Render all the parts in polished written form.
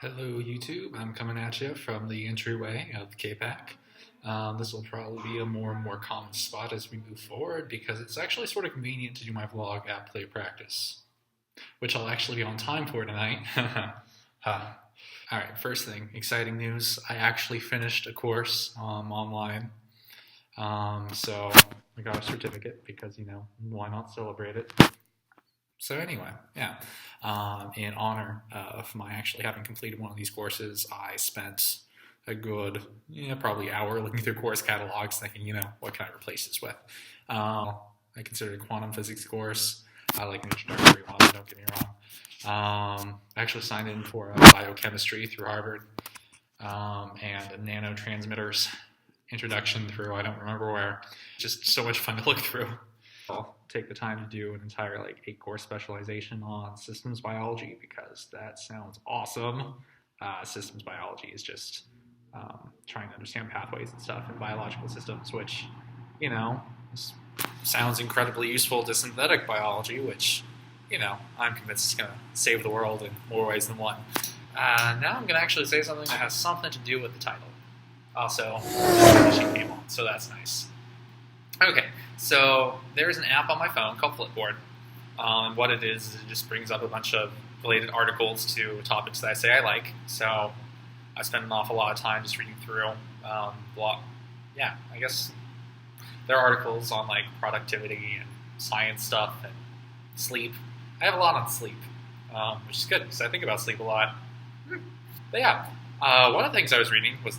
Hello YouTube, I'm coming at you from the entryway of K-Pac. This will probably be a more and more common spot as we move forward because it's actually sort of convenient to do my vlog at play practice, which I'll actually be on time for tonight. Alright, first thing, exciting news. I actually finished a course online. So I got a certificate because, why not celebrate it? So anyway, yeah, in honor of my actually having completed one of these courses, I spent a good, probably hour looking through course catalogs thinking, what can I replace this with? I considered a quantum physics course. I like an introductory one, don't get me wrong. I actually signed in for biochemistry through Harvard and a nanotransmitters introduction through I don't remember where. Just so much fun to look through. I'll take the time to do an entire 8-course specialization on systems biology because that sounds awesome. Systems biology is just trying to understand pathways and stuff in biological systems, which, sounds incredibly useful to synthetic biology, which, I'm convinced is going to save the world in more ways than one. Now I'm going to actually say something that has something to do with the title. Also, she came on, so that's nice. Okay, so there's an app on my phone called Flipboard. What it is it just brings up a bunch of related articles to topics that I say I like. So I spend an awful lot of time just reading through. I guess there are articles on productivity and science stuff and sleep. I have a lot on sleep, which is good because I think about sleep a lot. But yeah, one of the things I was reading was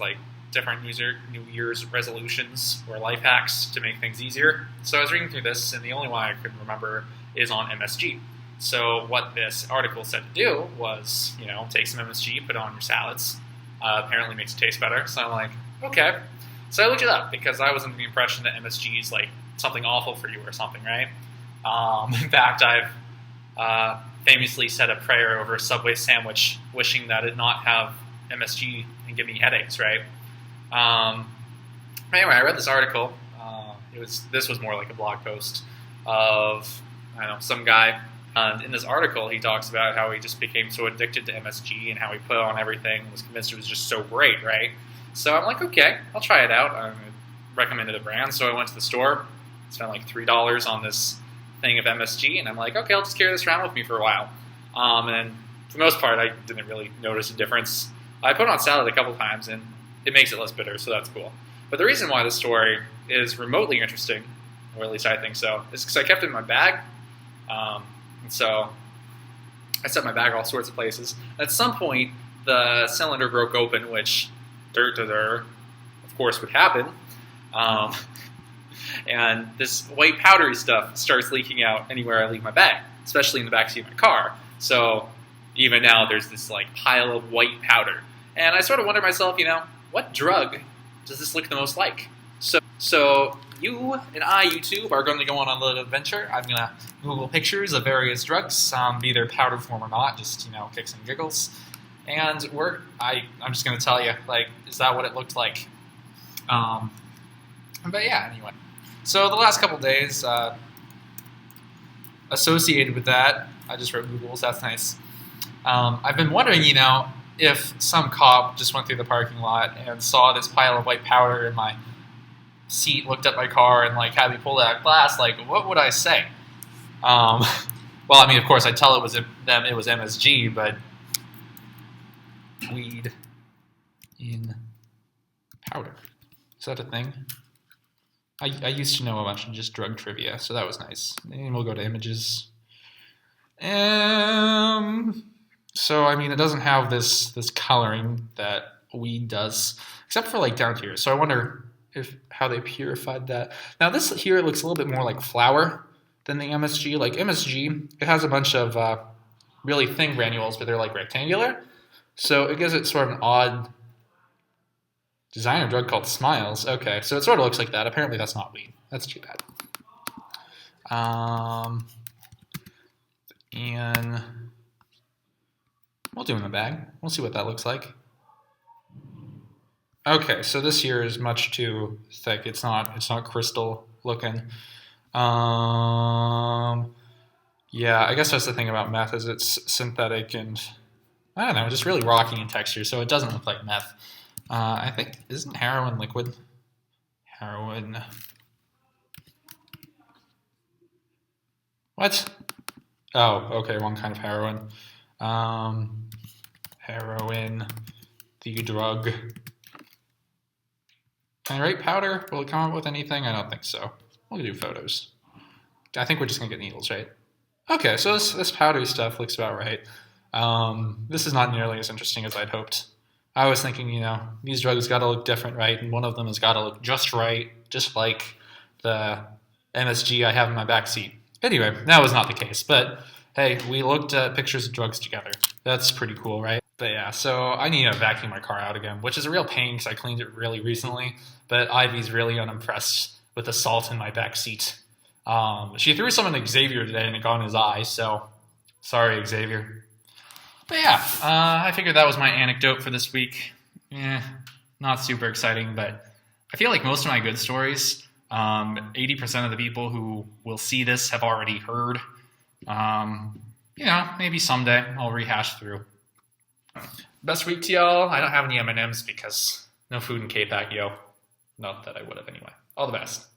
different New Year's resolutions or life hacks to make things easier. So I was reading through this, and the only one I could remember is on MSG. So what this article said to do was, take some MSG, put it on your salads. Apparently makes it taste better. So I'm like, okay. So I looked it up because I was under the impression that MSG is something awful for you or something, right? In fact, I've famously said a prayer over a Subway sandwich, wishing that it not have MSG and give me headaches, right? Anyway, I read this article. This was more like a blog post of, some guy. And in this article, he talks about how he just became so addicted to MSG and how he put on everything and was convinced it was just so great, right? So I'm like, okay, I'll try it out. I recommended a brand, so I went to the store, spent $3 on this thing of MSG, and I'm like, okay, I'll just carry this around with me for a while. And for the most part, I didn't really notice a difference. I put it on salad a couple times, and it makes it less bitter, so that's cool. But the reason why this story is remotely interesting, or at least I think so, is because I kept it in my bag. And so I set my bag all sorts of places. At some point, the cylinder broke open, which, of course, would happen. And this white powdery stuff starts leaking out anywhere I leave my bag, especially in the backseat of my car. So even now, there's this pile of white powder. And I sort of wonder to myself, what drug does this look the most like? So you and I, YouTube, are going to go on a little adventure. I'm going to Google pictures of various drugs, be they powdered form or not, just, kicks and giggles. And I'm just going to tell you, is that what it looked like? But yeah, anyway. So the last couple days, associated with that, I just wrote Googles, that's nice. I've been wondering, if some cop just went through the parking lot and saw this pile of white powder in my seat, looked at my car, and had me pull that glass, what would I say? Well, of course, I'd tell it was MSG, but weed in powder. Is that a thing? I used to know a bunch of just drug trivia, so that was nice. And we'll go to images. So, it doesn't have this coloring that weed does, except for down here. So I wonder how they purified that. Now this here looks a little bit more like flour than the MSG. MSG, it has a bunch of really thin granules, but they're rectangular. So it gives it sort of an odd designer drug called Smiles. Okay, so it sort of looks like that. Apparently that's not weed. That's too bad. And we'll do in the bag. We'll see what that looks like. Okay, so this here is much too thick. It's not crystal looking. Yeah, I guess that's the thing about meth is it's synthetic and I don't know, just really rocky in texture, so it doesn't look like meth. I think, isn't heroin liquid? Heroin. What? Oh, okay, one kind of heroin. Heroin, the drug. Can I write powder? Will it come up with anything? I don't think so. We'll do photos. I think we're just gonna get needles, right? Okay, so this powdery stuff looks about right. This is not nearly as interesting as I'd hoped. I was thinking, these drugs gotta look different, right? And one of them has gotta look just right, just like the MSG I have in my back seat. Anyway, that was not the case, but hey, we looked at pictures of drugs together. That's pretty cool, right? But yeah, so I need to vacuum my car out again, which is a real pain because I cleaned it really recently, but Ivy's really unimpressed with the salt in my back seat. She threw some at Xavier today and it got in his eye, so sorry, Xavier. But yeah, I figured that was my anecdote for this week. Not super exciting, but I feel like most of my good stories, 80% of the people who will see this have already heard. Maybe someday I'll rehash through. Best week to y'all. I don't have any M+Ms because no food in K-Pack, yo. Not that I would have anyway. All the best.